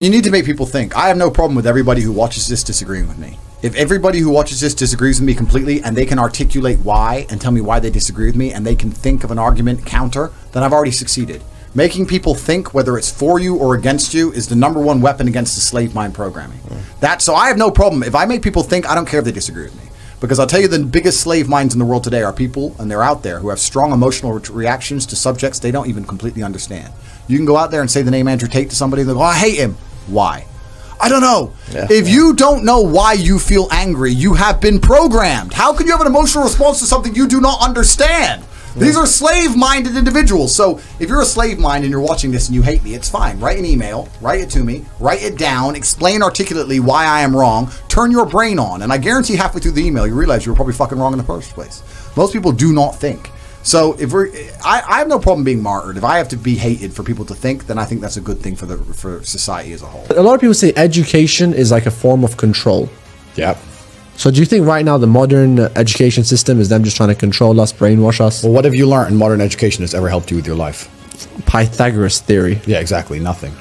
You need to make people think. I have no problem with everybody who watches this disagreeing with me. If everybody who watches this disagrees with me completely and they can articulate why and tell me why they disagree with me and they can think of an argument counter, then I've already succeeded. Making people think, whether it's for you or against you, is the number one weapon against the slave mind programming. So I have no problem. If I make people think, I don't care if they disagree with me. Because I'll tell you, the biggest slave minds in the world today are people, and they're out there, who have strong emotional reactions to subjects they don't even completely understand. You can go out there and say the name Andrew Tate to somebody, and they'll go, I hate him. Why? I don't know. Yeah. If you don't know why you feel angry, you have been programmed. How can you have an emotional response to something you do not understand? These are slave-minded individuals. So if you're a slave mind and you're watching this and you hate me, it's fine. Write an email, write it to me, write it down, explain articulately why I am wrong, turn your brain on, and I guarantee halfway through the email you realize you were probably fucking wrong in the first place. Most people do not think. So if I have no problem being martyred. If I have to be hated for people to think, then I think that's a good thing for society as a whole. A lot of people say education is like a form of control. Yeah. So do you think right now the modern education system is them just trying to control us, brainwash us? Well, what have you learned in modern education that's ever helped you with your life? Pythagoras theory. Yeah, exactly. Nothing.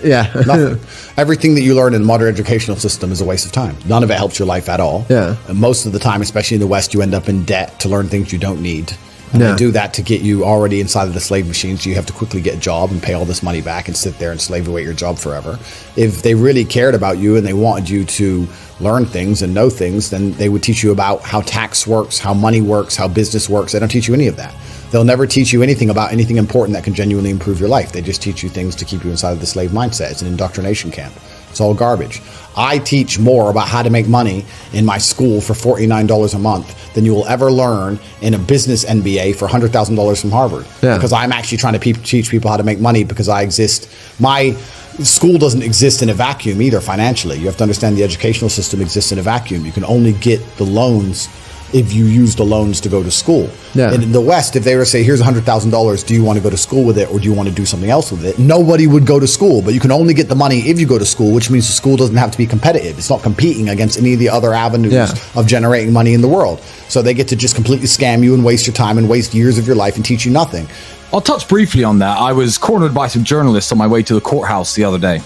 Yeah. Nothing. Everything that you learn in the modern educational system is a waste of time. None of it helps your life at all. Yeah. And most of the time, especially in the West, you end up in debt to learn things you don't need. And Yeah. they do that to get you already inside of the slave machine, so you have to quickly get a job and pay all this money back and sit there and slave away your job forever. If they really cared about you and they wanted you to learn things and know things, then they would teach you about how tax works, how money works, how business works. They don't teach you any of that. They'll never teach you anything about anything important that can genuinely improve your life. They just teach you things to keep you inside of the slave mindset. It's an indoctrination camp. It's all garbage. I teach more about how to make money in my school for $49 a month than you will ever learn in a business MBA for $100,000 from Harvard. Yeah. Because I'm actually trying to teach people how to make money because I exist. My school doesn't exist in a vacuum either financially. You have to understand the educational system exists in a vacuum. You can only get the loans if you use the loans to go to school. Yeah. And in the West, if they were to say, here's $100,000, do you want to go to school with it or do you want to do something else with it? Nobody would go to school, but you can only get the money if you go to school, which means the school doesn't have to be competitive. It's not competing against any of the other avenues of generating money in the world. So they get to just completely scam you and waste your time and waste years of your life and teach you nothing. I'll touch briefly on that. I was cornered by some journalists on my way to the courthouse the other day.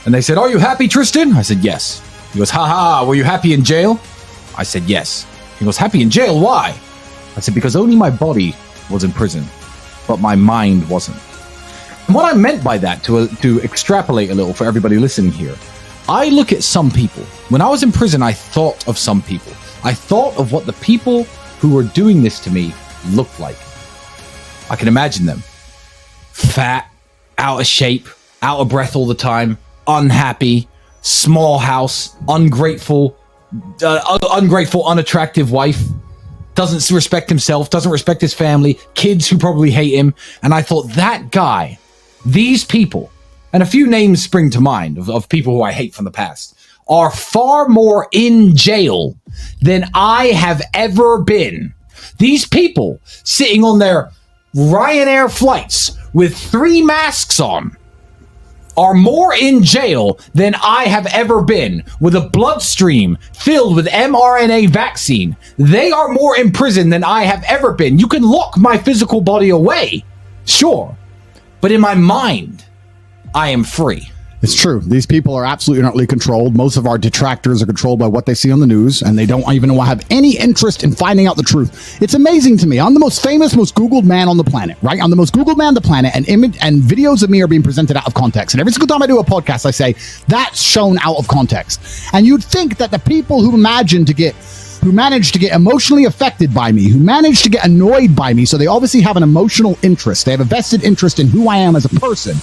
And they said, are you happy, Tristan? I said, yes. He goes, haha, were you happy in jail? I said, yes. He goes, happy in jail? Why? I said, because only my body was in prison, but my mind wasn't. And what I meant by that, to extrapolate a little for everybody listening here, I look at some people. When I was in prison, I thought of some people. I thought of what the people who were doing this to me looked like. I can imagine them. Fat, out of shape, out of breath all the time, unhappy, small house, ungrateful, unattractive wife, doesn't respect himself, doesn't respect his family, kids who probably hate him. And I thought, that guy, these people, and a few names spring to mind of people who I hate from the past, are far more in jail than I have ever been. These people sitting on their Ryanair flights with 3 masks on are more in jail than I have ever been, with a bloodstream filled with mRNA vaccine. They are more in prison than I have ever been. You can lock my physical body away, sure, but in my mind, I am free. It's true. These people are absolutely and utterly controlled. Most of our detractors are controlled by what they see on the news, and they don't even have any interest in finding out the truth. It's amazing to me. I'm the most famous, most Googled man on the planet, right? I'm the most Googled man on the planet, and videos of me are being presented out of context. And every single time I do a podcast, I say, that's shown out of context. And you'd think that the people who manage to get emotionally affected by me, who manage to get annoyed by me, so they obviously have an emotional interest. They have a vested interest in who I am as a person.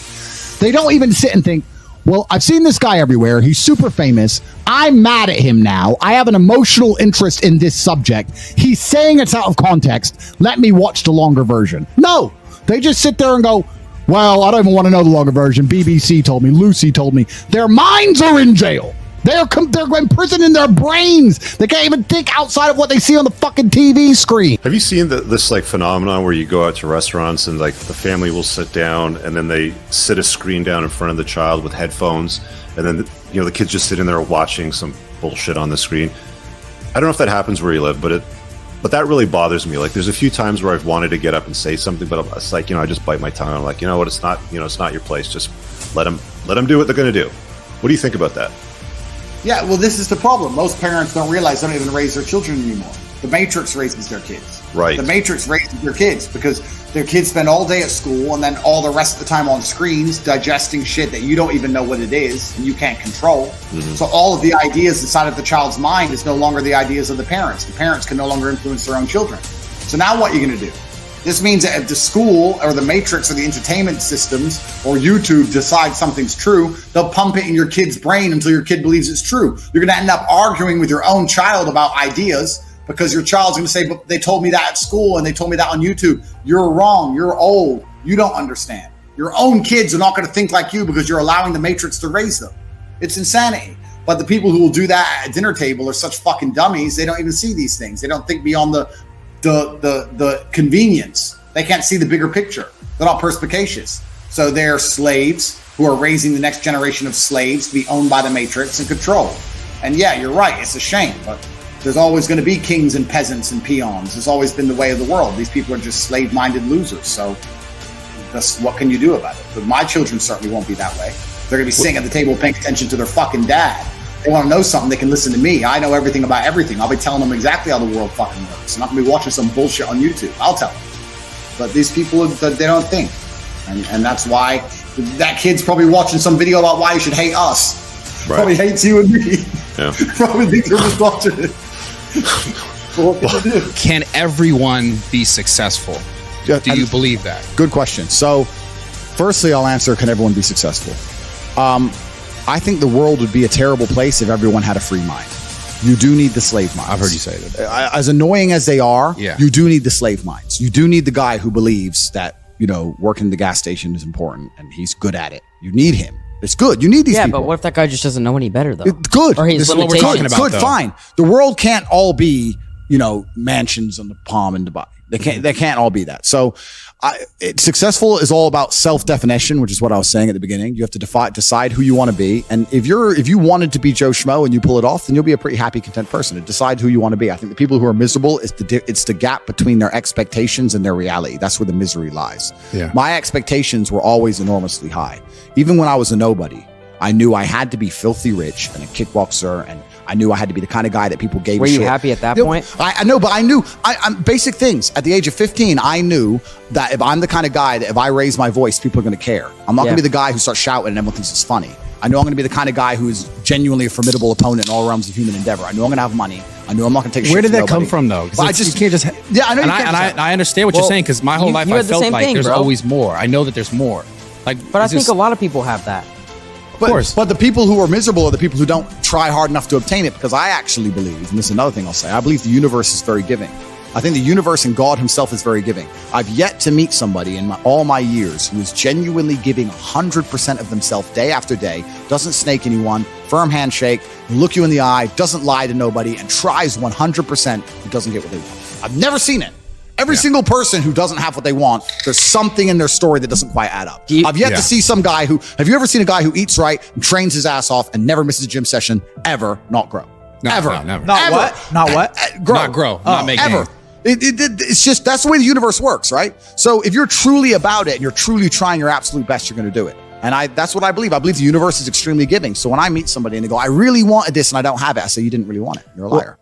They don't even sit and think, well, I've seen this guy everywhere. He's super famous. I'm mad at him now. I have an emotional interest in this subject. He's saying it's out of context. Let me watch the longer version. No, they just sit there and go, well, I don't even want to know the longer version. BBC told me. Lucy told me. Their minds are in jail. They're imprisoned in their brains. They can't even think outside of what they see on the fucking TV screen. Have you seen this like phenomenon where you go out to restaurants and like the family will sit down and then they sit a screen down in front of the child with headphones, and then the kids just sitting there watching some bullshit on the screen? I don't know if that happens where you live, but that really bothers me. Like, there's a few times where I've wanted to get up and say something, but it's like, I just bite my tongue. I'm like, you know what? It's not your place. Just let them do what they're going to do. What do you think about that? Yeah, well, this is the problem. Most parents don't realize they don't even raise their children anymore. The Matrix raises their kids. Right. The Matrix raises their kids because their kids spend all day at school and then all the rest of the time on screens digesting shit that you don't even know what it is and you can't control. Mm-hmm. So all of the ideas inside of the child's mind is no longer the ideas of the parents. The parents can no longer influence their own children. So now what are you going to do? This means that if the school or the Matrix or the entertainment systems or YouTube decide something's true, they'll pump it in your kid's brain until your kid believes it's true. You're going to end up arguing with your own child about ideas because your child's going to say, but they told me that at school and they told me that on YouTube. You're wrong. You're old. You don't understand. Your own kids are not going to think like you because you're allowing the Matrix to raise them. It's insanity. But the people who will do that at a dinner table are such fucking dummies. They don't even see these things. They don't think beyond the convenience. They can't see the bigger picture. They're not perspicacious. So they're slaves who are raising the next generation of slaves to be owned by the Matrix and controlled. And yeah, you're right. It's a shame, but there's always going to be kings and peasants and peons. It's always been the way of the world. These people are just slave-minded losers. So that's, what can you do about it? But my children certainly won't be that way. They're going to be sitting at the table paying attention to their fucking dad. They want to know something, they can listen to me. I know everything about everything. I'll be telling them exactly how the world fucking works. I'm not going to be watching some bullshit on YouTube. I'll tell them. But these people, they don't think. And that's why that kid's probably watching some video about why you should hate us. Right. Probably hates you and me. Yeah. Probably thinks we're just watching it. So what can you do? Can everyone be successful? Do you believe that? Good question. So, firstly, I'll answer, can everyone be successful? I think the world would be a terrible place if everyone had a free mind. You do need the slave minds. I've heard you say that. As annoying as they are, you do need the slave minds. You do need the guy who believes that, working the gas station is important and he's good at it. You need him. It's good. You need these people. Yeah, but what if that guy just doesn't know any better, though? It's good. Or he's this is what we're talking about, good, though. fine. The world can't all be, mansions on the Palm in Dubai. They can't all be that. So successful is all about self-definition, which is what I was saying at the beginning. You have to decide who you want to be. And if you wanted to be Joe Schmo and you pull it off, then you'll be a pretty happy, content person. Decide who you want to be. I think the people who are miserable, it's the gap between their expectations and their reality. That's where the misery lies. Yeah. My expectations were always enormously high. Even when I was a nobody, I knew I had to be filthy rich and a kickboxer, and I knew I had to be the kind of guy that people gave a shit. Were you happy at that point? I know, but I knew I'm basic things. At the age of 15, I knew that if I'm the kind of guy that if I raise my voice, people are going to care. I'm not going to be the guy who starts shouting and everyone thinks it's funny. I know I'm going to be the kind of guy who is genuinely a formidable opponent in all realms of human endeavor. I know I'm going to have money. I know I'm not going to take shit. Where did that come from, though? I just, you can't just. Yeah, I know. I understand what you're saying, because my whole life I felt like there's always more. I know that there's more. But I think a lot of people have that. Of course. But the people who are miserable are the people who don't try hard enough to obtain it, because I actually believe, and this is another thing I'll say, I believe the universe is very giving. I think the universe and God himself is very giving. I've yet to meet somebody in all my years who is genuinely giving 100% of themselves day after day, doesn't snake anyone, firm handshake, look you in the eye, doesn't lie to nobody, and tries 100% who doesn't get what they want. I've never seen it. Every single person who doesn't have what they want, there's something in their story that doesn't quite add up. I've yet to see some guy have you ever seen a guy who eats right and trains his ass off and never misses a gym session, ever not grow? Never. No, never. Not ever. What? Not what? Grow. Not grow. Not make ever. It's just, that's the way the universe works, right? So if you're truly about it and you're truly trying your absolute best, you're going to do it. And that's what I believe. I believe the universe is extremely giving. So when I meet somebody and they go, I really wanted this and I don't have it, I say, you didn't really want it. You're a liar.